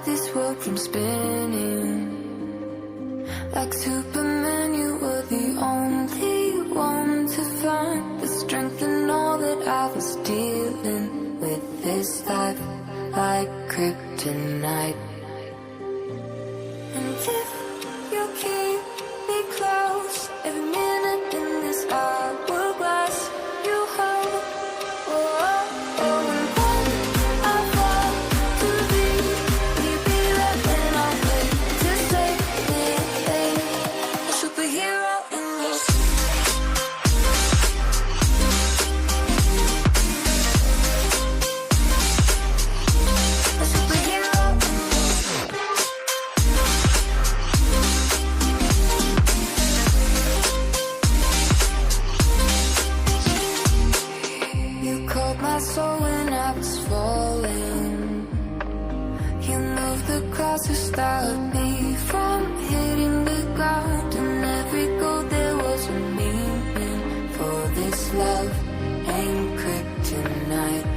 this world from spinning. Like Superman, you were the only one to find the strength in all that I was dealing with. This life like kryptonite. And if you keep me close, every minute in this hourglass you hold. Oh, oh, oh. And when I fall to leave, will you be there when I wait to save me? A superhero in your a superhero in you called my soul when I was falling. You moved the crowds to stop me from hitting the ground. And every goal there was a meaning. For this love ain't kryptonite.